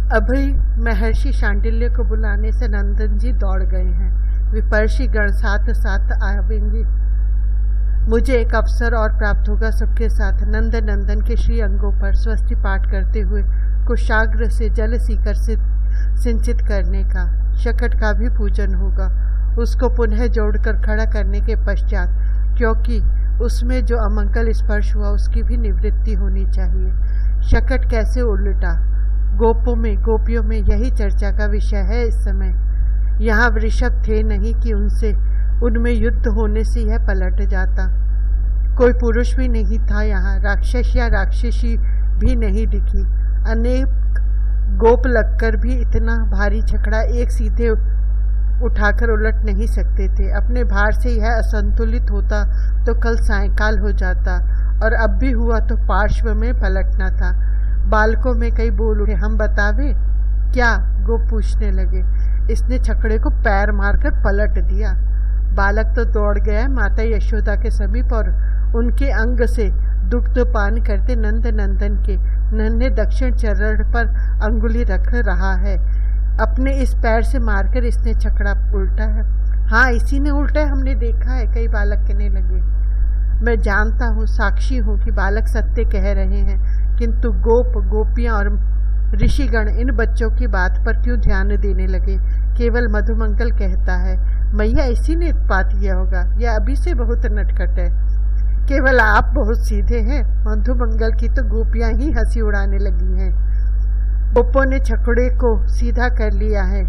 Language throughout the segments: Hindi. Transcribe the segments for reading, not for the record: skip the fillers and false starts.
अभी महर्षि शांडिल्य को बुलाने से नंदन जी दौड़ गए हैं। विपर्षी गण साथ साथ आवेंगे। मुझे एक अवसर और प्राप्त होगा सबके साथ नंद नंदन के श्री अंगों पर स्वस्ति पाठ करते हुए कुशाग्र से जल सीकर से सिंचित करने का। शकट का भी पूजन होगा, उसको पुनः जोड़कर खड़ा करने के पश्चात, क्योंकि उसमें जो अमंगल स्पर्श हुआ उसकी भी निवृत्ति होनी चाहिए। शकट कैसे उल्टा, गोपों में गोपियों में यही चर्चा का विषय है इस समय। यहाँ वृषभ थे नहीं कि उनमें युद्ध होने से यह पलट जाता। कोई पुरुष भी नहीं था यहाँ, राक्षस या राक्षसी भी नहीं दिखी। अनेक गोप लगकर भी इतना भारी छकड़ा एक सीधे उठाकर उलट नहीं सकते थे। अपने भार से यह असंतुलित होता तो कल सायंकाल हो जाता, और अब भी हुआ तो पार्श्व में पलटना था। बालकों में कई बोल उठे, हम बतावे क्या? गोप पूछने लगे। इसने छकड़े को पैर मारकर पलट दिया। बालक तो दौड़ गया माता यशोदा के समीप और उनके अंग से दुग्ध पान करते नंद नंदन के नन्हे दक्षिण चरण पर अंगुली रख रहा है। अपने इस पैर से मारकर इसने छकड़ा उल्टा है। हाँ, इसी ने उल्टा है, हमने देखा है, कई बालक कहने लगे। मैं जानता हूँ, साक्षी हूँ कि बालक सत्य कह रहे हैं, किंतु गोप गोपियाँ और ऋषिगण इन बच्चों की बात पर क्यों ध्यान देने लगे? केवल मधुमंगल कहता है मैया इसी ने उत्पात किया होगा, यह अभी से बहुत नटखट है। केवल आप बहुत सीधे हैं। मधुमंगल की तो गोपियाँ ही हंसी उड़ाने लगी हैं। गोपों ने छकड़े को सीधा कर लिया है,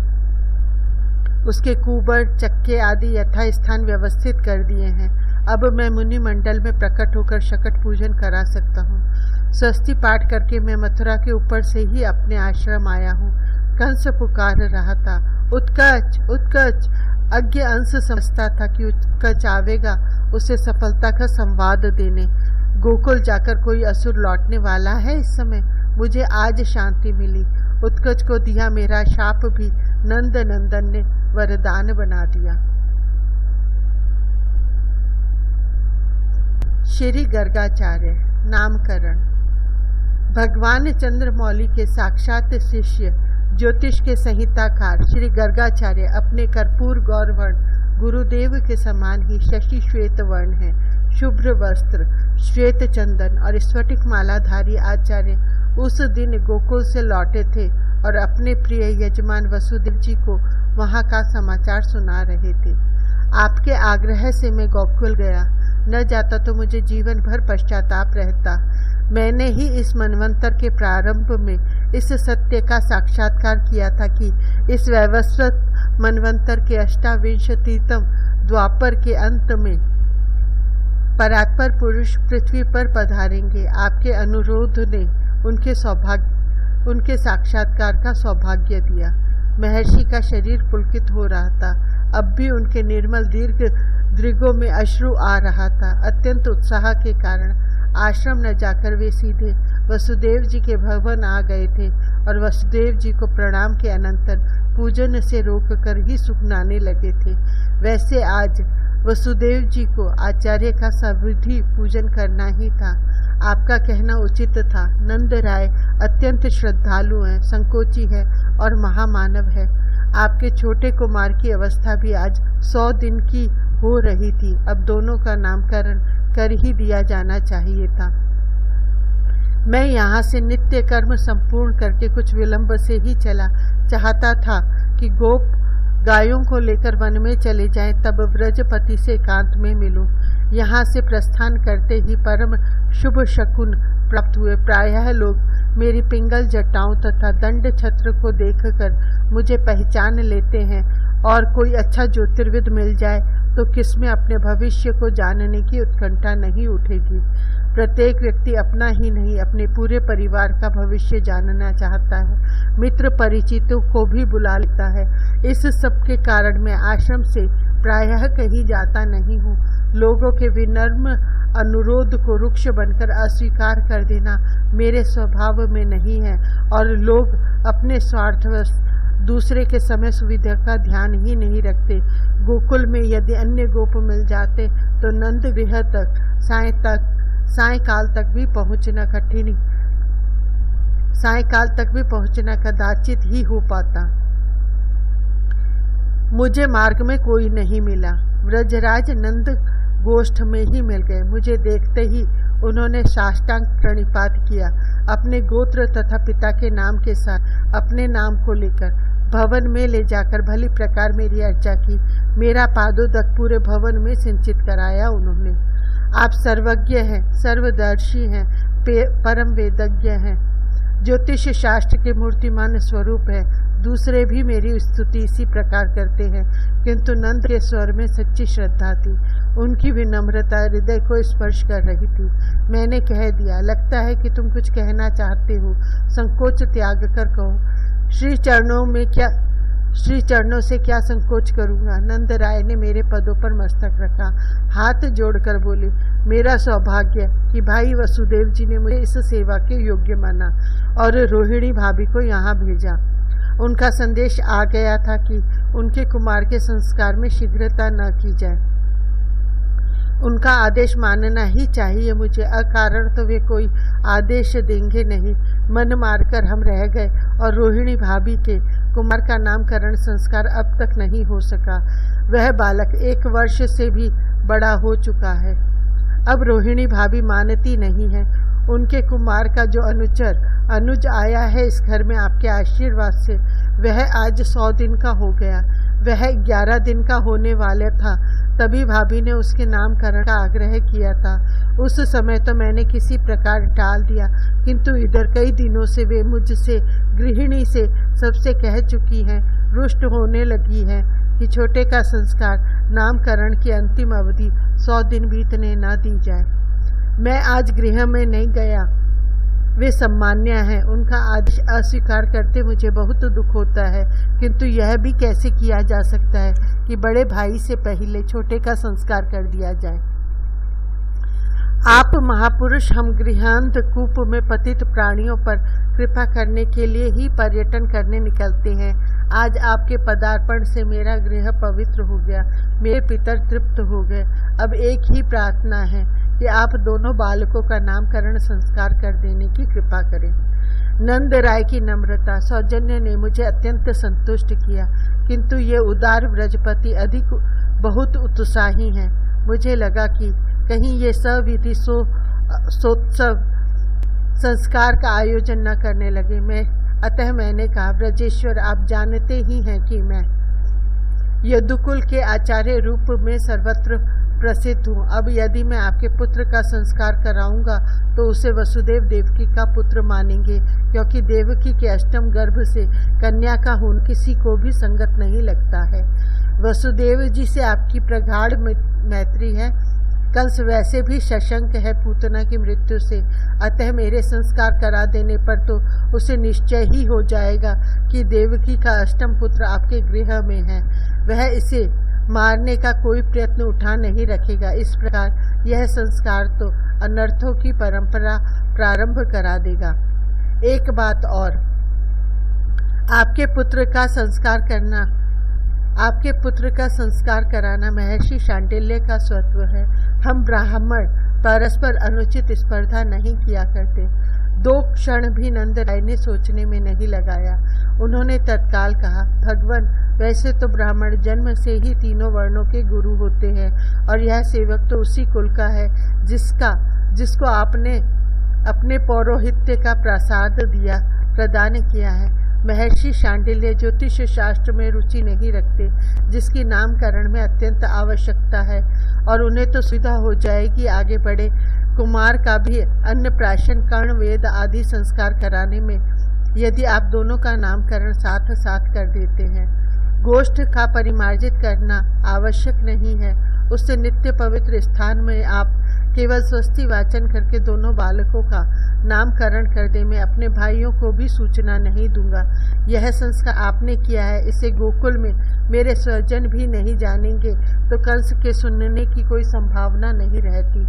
उसके कुबर चक्के आदि यथास्थान व्यवस्थित कर दिए हैं। अब मैं मुनि मंडल में प्रकट होकर शकट पूजन करा सकता हूँ। स्वस्ति पाठ करके मैं मथुरा के ऊपर से ही अपने आश्रम आया हूँ। कंस पुकार रहा था, उत्कच उत्कच। अज्ञ अंश समझता था कि उत्कच आवेगा उसे सफलता का संवाद देने। गोकुल जाकर कोई असुर लौटने वाला है इस समय। मुझे आज शांति मिली। उत्कच को दिया मेरा शाप भी नंद नंदन ने वरदान बना दिया। श्री गर्गाचार्य नामकरण। भगवान चंद्रमौली के साक्षात शिष्य ज्योतिष के संहिताकार श्री गर्गाचार्य अपने कर्पूर गौरवर्ण गुरुदेव के समान ही शशि श्वेत वर्ण है। शुभ्र वस्त्र, श्वेत चंदन और स्फटिक मालाधारी आचार्य उस दिन गोकुल से लौटे थे और अपने प्रिय यजमान वसुदेव जी को वहां का समाचार सुना रहे थे। आपके आग्रह से मैं गोकुल गया, न जाता तो मुझे जीवन भर पश्चाताप रहता। मैंने ही इस मनवंतर के प्रारंभ में इस सत्य का साक्षात्कार किया था कि इस वैवस्वत मनवंतर के अष्टाविंशतितम द्वापर के अंत में परात्पर पुरुष पृथ्वी पर पधारेंगे। आपके अनुरोध ने उनके साक्षात्कार का सौभाग्य दिया। महर्षि का शरीर पुलकित हो रहा था। अब भी उनके निर्मल दृगों में अश्रु आ रहा था। अत्यंत उत्साह के कारण आश्रम न जाकर वे सीधे वसुदेव जी के भवन आ गए थे और वसुदेव जी को प्रणाम के अनंतर पूजन से रोककर ही सुखनाने लगे थे। वैसे आज वसुदेव जी को आचार्य का सविधि पूजन करना ही था। आपका कहना उचित था। नंद राय अत्यंत श्रद्धालु हैं, संकोची है और महामानव है। आपके छोटे कुमार की अवस्था भी आज 100 दिन की हो रही थी। अब दोनों का नामकरण कर ही दिया जाना चाहिए था। मैं यहाँ से नित्य कर्म संपूर्ण करके कुछ विलंब से ही चला। चाहता था कि गोप गायों को लेकर वन में चले जाएं, तब व्रजपति से एकांत में मिलूं। यहाँ से प्रस्थान करते ही परम शुभ शकुन प्राप्त हुए। प्रायः लोग मेरी पिंगल जटाओं तथा दंड छत्र को देखकर मुझे पहचान लेते हैं, और कोई अच्छा ज्योतिर्विद मिल जाए तो किसमें अपने भविष्य को जानने की उत्कंठा नहीं उठेगी। प्रत्येक व्यक्ति अपना ही नहीं अपने पूरे परिवार का भविष्य जानना चाहता है। मित्र परिचितों को भी बुला लेता है। इस सब के कारण मैं आश्रम से प्रायः कहीं जाता नहीं हूँ। लोगों के विनम्र अनुरोध को रुक्ष बनकर अस्वीकार कर देना मेरे स्वभाव में नहीं है, और लोग अपने स्वार्थवश दूसरे के समय सुविधा का ध्यान ही नहीं रखते। गोकुल में यदि अन्य गोप मिल जाते तो नंद गृह तक सायंकाल तक भी पहुंचना कठिन सायंकाल तक भी पहुंचना कदाचित ही हो पाता। मुझे मार्ग में कोई नहीं मिला। व्रजराज नंद गोष्ठ में ही मिल गए। मुझे देखते ही उन्होंने साष्टांग प्रणिपात किया। अपने गोत्र तथा पिता के नाम के साथ अपने नाम को लेकर भवन में ले जाकर भली प्रकार मेरी अर्चा की। मेरा पादोदक पूरे भवन में सिंचित कराया उन्होंने। आप सर्वज्ञ हैं, सर्वदर्शी हैं, परम वेदज्ञ हैं, ज्योतिष शास्त्र के मूर्तिमान स्वरूप है। दूसरे भी मेरी स्तुति इसी प्रकार करते हैं, किंतु नंद के स्वर में सच्ची श्रद्धा थी। उनकी विनम्रता हृदय को स्पर्श कर रही थी। मैंने कह दिया, लगता है कि तुम कुछ कहना चाहते हो, संकोच त्याग कर कहो। श्री चरणों से क्या संकोच करूंगा। नंद राय ने मेरे पदों पर मस्तक रखा, हाथ जोड़कर बोले, मेरा सौभाग्य कि भाई वसुदेव जी ने मुझे इस सेवा के योग्य माना और रोहिणी भाभी को यहाँ भेजा। उनका संदेश आ गया था कि उनके कुमार के संस्कार में शीघ्रता न की जाए। उनका आदेश मानना ही चाहिए मुझे, अकारण तो वे कोई आदेश देंगे नहीं। मन मारकर हम रह गए और रोहिणी भाभी के कुमार का नामकरण संस्कार अब तक नहीं हो सका। वह बालक 1 वर्ष से भी बड़ा हो चुका है। अब रोहिणी भाभी मानती नहीं है। उनके कुमार का जो अनुज आया है इस घर में आपके आशीर्वाद से, वह आज 100 दिन का हो गया। वह 11 दिन का होने वाला था, तभी भाभी ने उसके नामकरण का आग्रह किया था। उस समय तो मैंने किसी प्रकार टाल दिया, किंतु इधर कई दिनों से वे मुझसे, गृहिणी से सबसे कह चुकी हैं, रुष्ट होने लगी हैं कि छोटे का संस्कार नामकरण की अंतिम अवधि 100 दिन बीतने न दी जाए। मैं आज गृह में नहीं गया। वे सम्मान्य हैं, उनका आदेश अस्वीकार करते मुझे बहुत दुख होता है, किंतु यह भी कैसे किया जा सकता है कि बड़े भाई से पहले छोटे का संस्कार कर दिया जाए। आप महापुरुष हम गृहांत कूप में पतित प्राणियों पर कृपा करने के लिए ही पर्यटन करने निकलते हैं। आज आपके पदार्पण से मेरा गृह पवित्र हो गया, मेरे पितर तृप्त हो गए। अब एक ही प्रार्थना है कि आप दोनों बालकों का नामकरण संस्कार कर देने की कृपा करें। नंद राय की नम्रता सौजन्य ने मुझे अत्यंत संतुष्ट किया, किंतु ये उदार व्रजपति अधिक बहुत उत्साही हैं। मुझे लगा कि कहीं ये सविधि सोत्सव संस्कार का आयोजन न करने लगे। अतः मैंने कहा, ब्रजेश्वर आप जानते ही हैं कि मैं यदुकुल के आचार्य रूप में सर्वत्र प्रसिद्ध हूँ। अब यदि मैं आपके पुत्र का संस्कार कराऊंगा तो उसे वसुदेव देवकी का पुत्र मानेंगे, क्योंकि देवकी के अष्टम गर्भ से कन्या का होना किसी को भी संगत नहीं लगता है। वसुदेव जी से आपकी प्रगाढ़ मैत्री है। कंस वैसे भी सशंक है पूतना की मृत्यु से, अतः मेरे संस्कार करा देने पर तो उसे निश्चय ही हो जाएगा कि देवकी का अष्टम पुत्र आपके गृह में है। वह इसे मारने का कोई प्रयत्न उठा नहीं रखेगा। इस प्रकार यह संस्कार तो अनर्थों की परंपरा प्रारंभ करा देगा। एक बात और, आपके पुत्र का संस्कार कराना महर्षि शांडिल्य का स्वत्व है। हम ब्राह्मण परस्पर अनुचित स्पर्धा नहीं किया करते। 2 क्षण भी नंद राय ने सोचने में नहीं लगाया। उन्होंने तत्काल कहा, भगवान, वैसे तो ब्राह्मण जन्म से ही 3 वर्णों के गुरु होते हैं और यह सेवक तो उसी कुल का है जिसको आपने अपने पौरोहित्य का प्रदान किया है। महर्षि शांडिल्य ज्योतिष शास्त्र में रुचि नहीं रखते, जिसकी नामकरण में अत्यंत आवश्यकता है, और उन्हें तो सुविधा हो जाएगी आगे बढ़े कुमार का भी अन्नप्राशन, कर्ण वेद आदि संस्कार कराने में, यदि आप दोनों का नामकरण साथ साथ कर देते हैं। गोष्ठ का परिमार्जित करना आवश्यक नहीं है। उससे नित्य पवित्र स्थान में आप केवल स्वस्ति वाचन करके दोनों बालकों का नामकरण कर दे। मैं अपने भाइयों को भी सूचना नहीं दूंगा। यह संस्कार आपने किया है, इसे गोकुल में मेरे स्वजन भी नहीं जानेंगे तो कंस के सुनने की कोई संभावना नहीं रहती।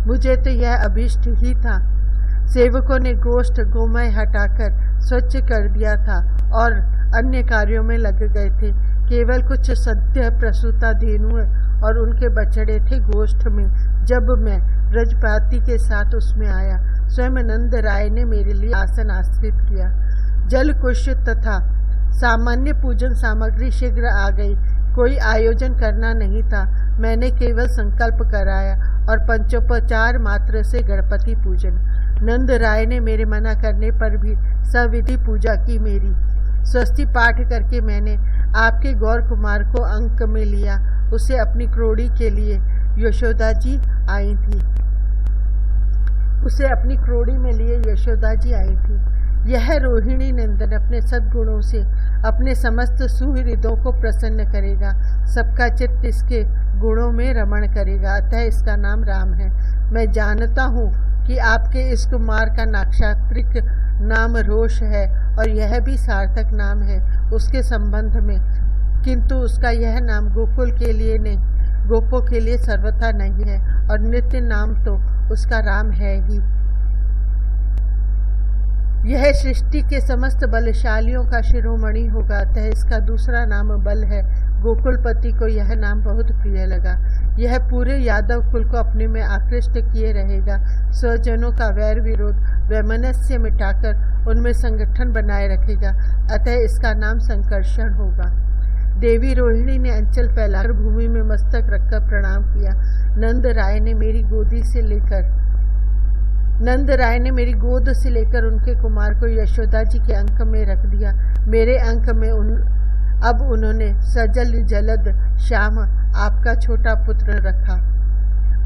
मुझे तो यह अभीष्ट ही था। सेवकों ने गोष्ठ गोमय हटाकर स्वच्छ कर दिया था और अन्य कार्यों में लग गए थे। केवल कुछ सद्य प्रसूता धेनु और उनके बछड़े थे गोष्ठ में। जब मैं ब्रजपाति के साथ उसमें आया, स्वयं नंद राय ने मेरे लिए आसन आश्रित किया। जल कुश तथा सामान्य पूजन सामग्री शीघ्र आ गई। कोई आयोजन करना नहीं था। मैंने केवल संकल्प कराया और पंचोपचार मात्र से गणपति पूजन। नंद राय ने मेरे मना करने पर भी सविधि पूजा की। मेरी स्वस्ति पाठ करके मैंने आपके गौर कुमार को अंक में लिया। उसे अपनी क्रोड़ी के लिए यशोदा जी आई थी। उसे अपनी क्रोड़ी में लिए यशोदा जी आई थी। यह रोहिणी नंदन अपने सद्गुणों से अपने समस्त सुहृदों को प्रसन्न करेगा। सबका चित्त इसके गुणों में रमण करेगा। अतः इसका नाम राम है। मैं जानता हूँ कि आपके इस कुमार का नाक्षत्रिक नाम रोष है और यह भी सार्थक नाम है उसके संबंध में, किंतु उसका यह नाम गोकुल के लिए नहीं, गोपों के लिए सर्वथा नहीं है और नित्य नाम तो उसका राम है ही। यह सृष्टि के समस्त बलशालियों का शिरोमणि होगा। अतः इसका दूसरा नाम बल है। गोकुलपति को यह नाम बहुत प्रिय लगा। यह पूरे यादव कुल को अपने में आकृष्ट किए रहेगा। स्वजनों का वैर विरोध वैमनस्य मिटाकर उनमें संगठन बनाए रखेगा। अतः इसका नाम संकर्षण होगा। देवी रोहिणी ने अंचल फैलाकर भूमि में मस्तक रखकर प्रणाम किया। नंद राय ने मेरी गोद से लेकर उनके कुमार को यशोदा जी के अंक में रख दिया। मेरे अंक में अब उन्होंने सजल जलद श्याम आपका छोटा पुत्र रखा।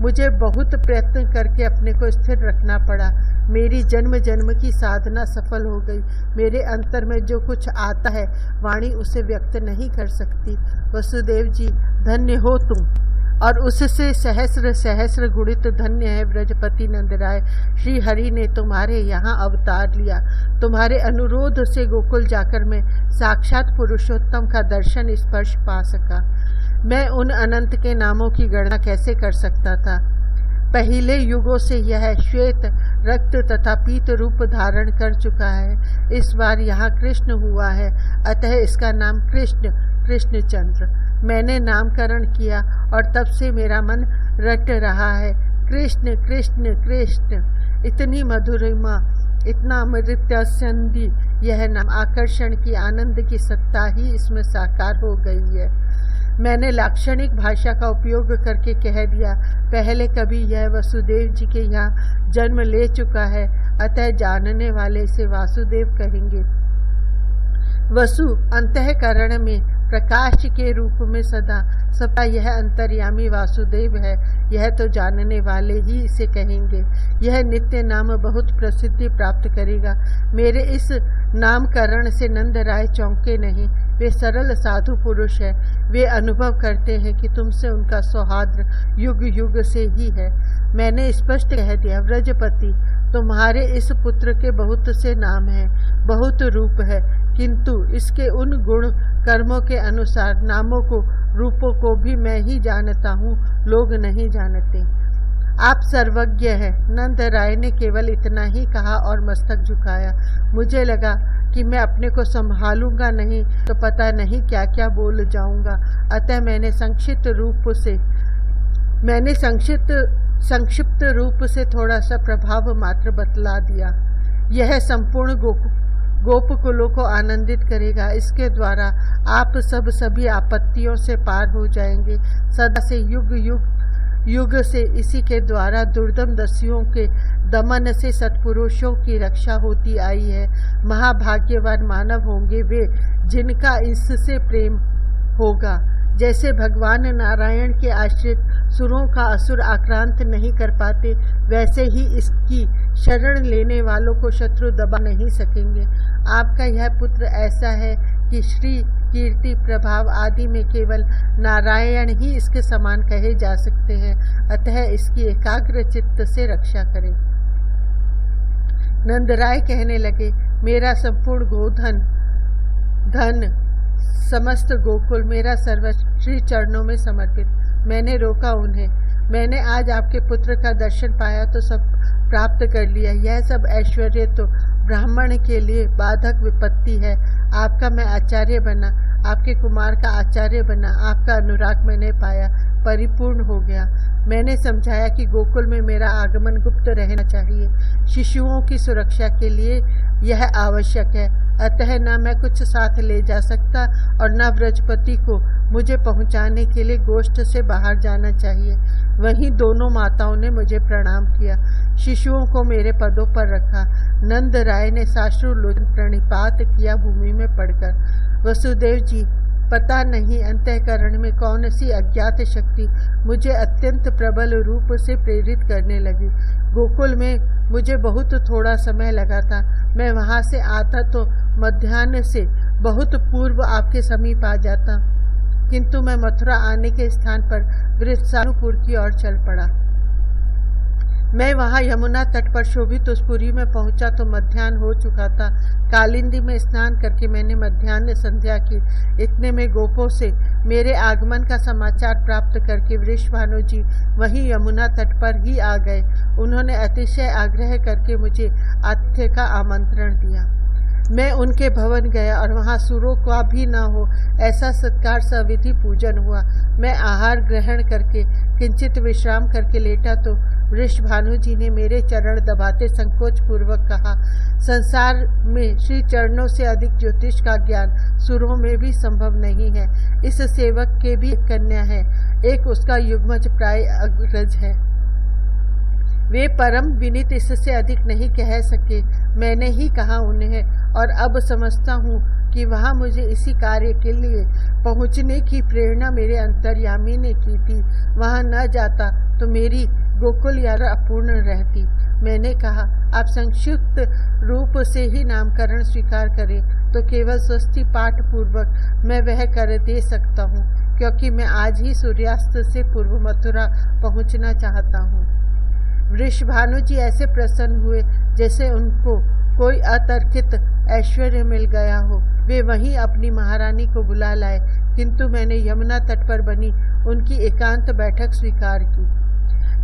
मुझे बहुत प्रयत्न करके अपने को स्थिर रखना पड़ा। मेरी जन्म जन्म की साधना सफल हो गई। मेरे अंतर में जो कुछ आता है वाणी उसे व्यक्त नहीं कर सकती। वसुदेव जी धन्य हो तुम, और उससे सहस्र सहस्र गुणित धन्य है ब्रजपति नंदराय। श्री हरि ने तुम्हारे यहाँ अवतार लिया। तुम्हारे अनुरोध से गोकुल जाकर मैं साक्षात पुरुषोत्तम का दर्शन स्पर्श पा सका। मैं उन अनंत के नामों की गणना कैसे कर सकता था। पहले युगों से यह श्वेत रक्त तथा पीत रूप धारण कर चुका है। इस बार यहाँ कृष्ण हुआ है, अतः इसका नाम कृष्णचंद्र। मैंने नामकरण किया और तब से मेरा मन रट रहा है। कृष्ण कृष्ण कृष्ण। इतनी मधुरिमा, इतना अमृतस्यंदी यह नाम, आकर्षण की, आनंद की सत्ता ही इसमें साकार हो गई है। मैंने लाक्षणिक भाषा का उपयोग करके कह दिया। पहले कभी यह वसुदेव जी के यहाँ जन्म ले चुका है, अतः जानने वाले इसे वासुदेव कहेंगे। वसु अंतःकरण में प्रकाश के रूप में सदा यह अंतर्यामी वासुदेव है, यह तो जानने वाले ही इसे कहेंगे। यह नित्य नाम बहुत प्रसिद्धि प्राप्त करेगा। मेरे इस नामकरण से नंद राय चौंके नहीं। वे सरल साधु पुरुष है। वे अनुभव करते हैं कि तुमसे उनका सौहार्द युग युग से ही है। मैंने स्पष्ट कह दिया, व्रजपति तुम्हारे इस पुत्र के बहुत से नाम हैं, बहुत रूप है, किंतु इसके उन गुण कर्मों के अनुसार नामों को, रूपों को भी मैं ही जानता हूँ, लोग नहीं जानते। आप सर्वज्ञ हैं। नंद राय ने केवल इतना ही कहा और मस्तक झुकाया। मुझे लगा कि मैं अपने को संभालूंगा नहीं तो पता नहीं क्या क्या बोल जाऊंगा। अतः मैंने संक्षिप्त रूप से थोड़ा सा प्रभाव मात्र बतला दिया। यह संपूर्ण गोपकुलों को आनंदित करेगा। इसके द्वारा आप सभी आपत्तियों से पार हो जाएंगे। सदा से युग से इसी के द्वारा दुर्दम दस्युओं के दमन से सत्पुरुषों की रक्षा होती आई है। महाभाग्यवान मानव होंगे वे जिनका इससे प्रेम होगा। जैसे भगवान नारायण के आश्रित सुरों का असुर आक्रांत नहीं कर पाते, वैसे ही इसकी शरण लेने वालों को शत्रु दबा नहीं सकेंगे। आपका यह पुत्र ऐसा है कि श्री कीर्ति प्रभाव आदि में केवल नारायण ही इसके समान कहे जा सकते हैं। अतः इसकी एकाग्र चित्त से रक्षा करें। नंदराय कहने लगे, मेरा संपूर्ण गोधन धन समस्त गोकुल मेरा सर्वस्व श्री चरणों में समर्पित। मैंने रोका उन्हें। मैंने आज आपके पुत्र का दर्शन पाया तो सब प्राप्त कर लिया। यह सब ऐश्वर्य तो ब्राह्मण के लिए बाधक विपत्ति है। आपका मैं आचार्य बना, आपके कुमार का आचार्य बना, आपका अनुराग मैंने पाया। परिपूर्ण हो गया। मैंने समझाया कि गोकुल में मेरा आगमन गुप्त रहना चाहिए, शिशुओं की सुरक्षा के लिए यह आवश्यक है। अतः न मैं कुछ साथ ले जा सकता और न व्रजपति को मुझे पहुंचाने के लिए गोष्ठ से बाहर जाना चाहिए। वहीं दोनों माताओं ने मुझे प्रणाम किया, शिशुओं को मेरे पदों पर रखा। नंद राय ने साश्रुलोचन प्रणिपात किया भूमि में पड़कर। वसुदेव जी, पता नहीं अंतःकरण में कौन सी अज्ञात शक्ति मुझे अत्यंत प्रबल रूप से प्रेरित करने लगी। गोकुल में मुझे बहुत थोड़ा समय लगा था। मैं वहां से आता तो मध्याह्न से बहुत पूर्व आपके समीप आ जाता, किंतु मैं मथुरा आने के स्थान पर वृषानुपुर की ओर चल पड़ा। मैं वहां यमुना तट पर शोभित उस पुरी में पहुंचा तो मध्याह्न हो चुका था। कालिंदी में स्नान करके मैंने मध्याह्न संध्या की। इतने में गोपों से मेरे आगमन का समाचार प्राप्त करके वृषभानु जी वहीं यमुना तट पर ही आ गए। उन्होंने अतिशय आग्रह करके मुझे आतिथ्य का आमंत्रण दिया। मैं उनके भवन गया और वहां सुरों का भी न हो ऐसा सत्कार सविधि पूजन हुआ। मैं आहार ग्रहण करके किंचित विश्राम करके लेटा तो वृषभानु जी ने मेरे चरण दबाते संकोच पूर्वक कहा, संसार में श्री चरणों से अधिक ज्योतिष का ज्ञान सुरों में भी संभव नहीं है। इस सेवक के भी कन्या है, एक उसका युग्मज प्राय अग्रज है। वे परम विनित इससे अधिक नहीं कह सके। मैंने ही कहा उन्हें, और अब समझता हूँ कि वहाँ मुझे इसी कार्य के लिए पहुँचने की प्रेरणा मेरे अंतर्यामी ने की थी। वहाँ न जाता तो मेरी गोकुल यात्रा अपूर्ण रहती। मैंने कहा, आप संक्षिप्त रूप से ही नामकरण स्वीकार करें तो केवल स्वस्ति पाठ पूर्वक मैं वह कर दे सकता हूँ, क्योंकि मैं आज ही सूर्यास्त से पूर्व मथुरा पहुँचना चाहता हूँ। वृषभानु जी ऐसे प्रसन्न हुए जैसे उनको कोई अतर्कित ऐश्वर्य मिल गया हो। वे वहीं अपनी महारानी को बुला लाए, किंतु मैंने यमुना तट पर बनी उनकी एकांत बैठक स्वीकार की।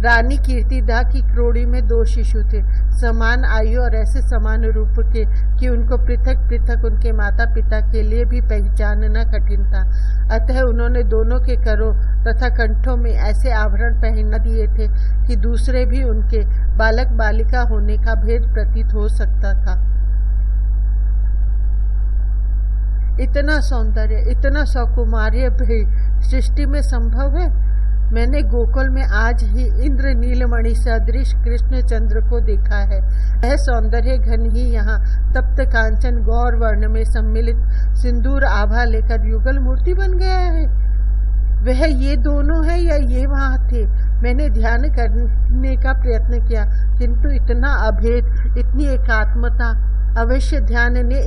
रानी कीर्तिदा की क्रोड़ी में 2 शिशु थे, समान आयु और ऐसे समान रूप के कि उनको पृथक पृथक उनके माता पिता के लिए भी पहचानना कठिन था। अतः उन्होंने दोनों के करों तथा कंठों में ऐसे आभरण पहना दिए थे कि दूसरे भी उनके बालक बालिका होने का भेद प्रतीत हो सकता था। इतना सौंदर्य, इतना सौकुमार्य भी सृष्टि में संभव है? मैंने गोकुल में आज ही इंद्र नीलमणि सदृश कृष्ण चंद्र को देखा है। वह सौंदर्य घन ही यहाँ तप्त कांचन गौर वर्ण में सम्मिलित सिंदूर आभा लेकर युगल मूर्ति बन गया है। वह ये दोनों है या ये वहाँ थे? मैंने ध्यान करने का प्रयत्न किया, किंतु इतना अभेद, इतनी एकात्मता। अवश्य ध्यान ने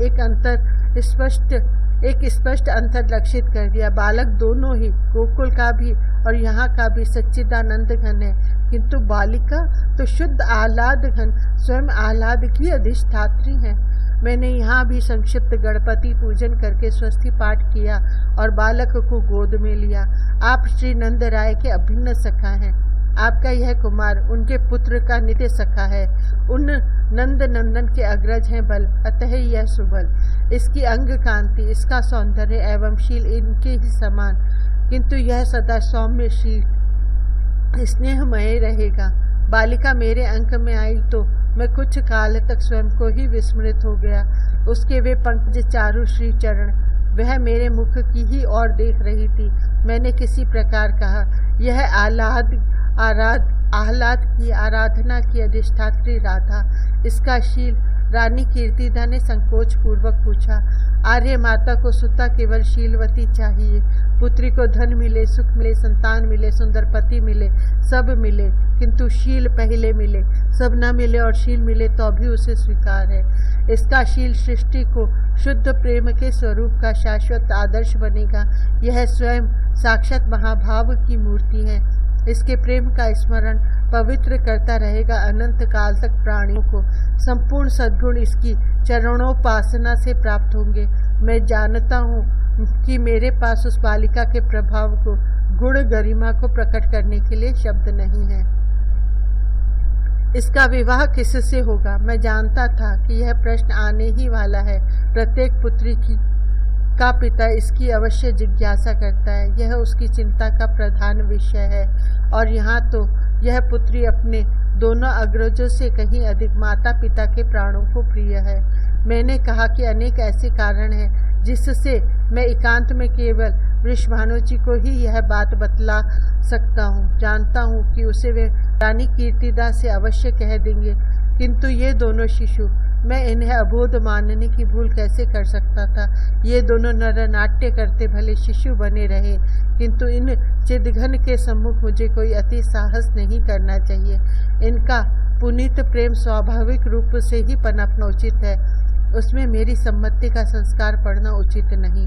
एक स्पष्ट अंतर लक्षित कर दिया। बालक दोनों ही, गोकुल का भी और यहाँ का भी सच्चिदानंद घन है, किंतु बालिका तो शुद्ध आह्लाद घन, स्वयं आह्लाद की अधिष्ठात्री है। मैंने यहाँ भी संक्षिप्त गणपति पूजन करके स्वस्ति पाठ किया और बालक को गोद में लिया। आप श्री नंद राय के अभिन्न सखा हैं। आपका यह कुमार उनके पुत्र का नित्य सखा है। उन नंद नंदन के अग्रज हैं बल, अतः यह सुबल। इसकी अंग कांति, इसका सौंदर्य एवं शील इनके ही समान, किंतु यह सदा सौम्य स्नेहमय रहेगा। बालिका मेरे अंक में आई तो मैं कुछ काल तक स्वयं को ही विस्मृत हो गया। उसके वे पंकज चारु श्री चरण, वह मेरे मुख की ही ओर देख रही थी। मैंने किसी प्रकार कहा, यह आह्लाद की आराधना की अधिष्ठात्री राधा, इसका शील? रानी कीर्तिदा ने संकोच पूर्वक पूछा। आर्य माता को सुता केवल शीलवती चाहिए। पुत्री को धन मिले, सुख मिले, संतान मिले, सुंदर पति मिले, सब मिले, किंतु शील पहले मिले। सब न मिले और शील मिले तो भी उसे स्वीकार है। इसका शील सृष्टि को शुद्ध प्रेम के स्वरूप का शाश्वत आदर्श बनेगा। यह स्वयं साक्षात महाभाव की मूर्ति है। इसके प्रेम का स्मरण पवित्र करता रहेगा अनंत काल तक प्राणियों को। संपूर्ण सद्गुण इसकी चरणोपासना से प्राप्त होंगे। मैं जानता हूँ कि मेरे पास उस बालिका के प्रभाव को, गुण गरिमा को प्रकट करने के लिए शब्द नहीं है। इसका विवाह किससे होगा? मैं जानता था कि यह प्रश्न आने ही वाला है। प्रत्येक पुत्री की का पिता इसकी अवश्य जिज्ञासा करता है। यह उसकी चिंता का प्रधान विषय है। और यहाँ तो यह पुत्री अपने दोनों अग्रजों से कहीं अधिक माता पिता के प्राणों को प्रिय है। मैंने कहा कि अनेक ऐसे कारण हैं जिससे मैं एकांत में केवल वृषभानु जी को ही यह बात बतला सकता हूँ। जानता हूँ कि उसे वे रानी कीर्तिदा से अवश्य कह देंगे, किंतु ये दोनों शिशु, मैं इन्हें अबोध मानने की भूल कैसे कर सकता था। ये दोनों नरनाट्य करते भले शिशु बने रहे, किंतु इन चिदघन के सम्मुख मुझे कोई अति साहस नहीं करना चाहिए। इनका पुनीत प्रेम स्वाभाविक रूप से ही पनपना उचित है, उसमें मेरी सम्मति का संस्कार पड़ना उचित नहीं।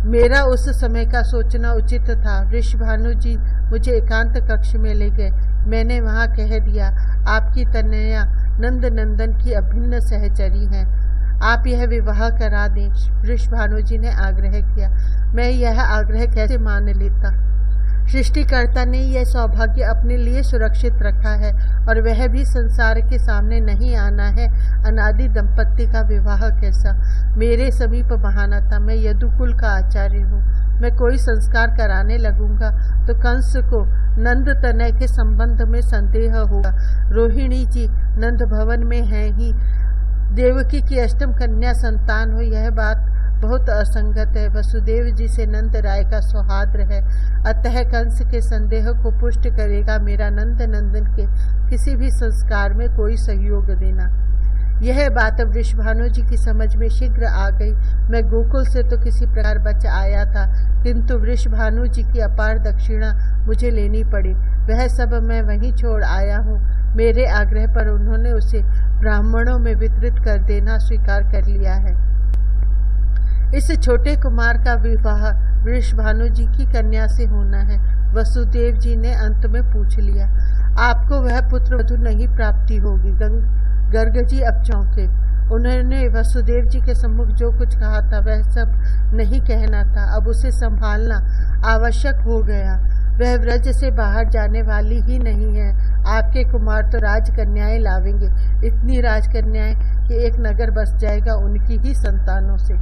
मेरा उस समय का सोचना उचित था। वृषभानु जी मुझे एकांत कक्ष में ले गए। मैंने वहाँ कह दिया, आपकी तनया नंद नंदन की अभिन्न सहचरी हैं, आप यह विवाह करा दें। वृषभानु जी ने आग्रह किया। मैं यह आग्रह कैसे मान लेता। सृष्टिकर्ता ने यह सौभाग्य अपने लिए सुरक्षित रखा है और वह भी संसार के सामने नहीं आना है। अनादि दंपत्ति का विवाह कैसा मेरे समीप बहाना था। मैं यदुकुल का आचार्य हूँ। मैं कोई संस्कार कराने लगूंगा तो कंस को नंद तनय के संबंध में संदेह होगा। रोहिणी जी नंद भवन में हैं ही, देवकी की अष्टम कन्या संतान हो, यह बात बहुत असंगत है। वसुदेव जी से नंद राय का सौहार्द है, अतः कंस के संदेह को पुष्ट करेगा मेरा नंद नंदन के किसी भी संस्कार में कोई सहयोग देना। यह बात वृषभानु जी की समझ में शीघ्र आ गई। मैं गोकुल से तो किसी प्रकार बच आया था, किंतु वृषभानु जी की अपार दक्षिणा मुझे लेनी पड़ी। वह सब मैं वहीं छोड़ आया हूँ। मेरे आग्रह पर उन्होंने उसे ब्राह्मणों में वितरित कर देना स्वीकार कर लिया है। इस छोटे कुमार का विवाह वृषभानु जी की कन्या से होना है। वसुदेव जी ने अंत में पूछ लिया, आपको वह पुत्र वधु नहीं प्राप्ति होगी। गर्ग जी अब चौंके। उन्होंने वसुदेव जी के सम्मुख जो कुछ कहा था वह सब नहीं कहना था, अब उसे संभालना आवश्यक हो गया। वह व्रज से बाहर जाने वाली ही नहीं है। आपके कुमार तो राजकन्याएं लावेंगे, इतनी राजकन्याएं कि एक नगर बस जाएगा उनकी ही संतानों से।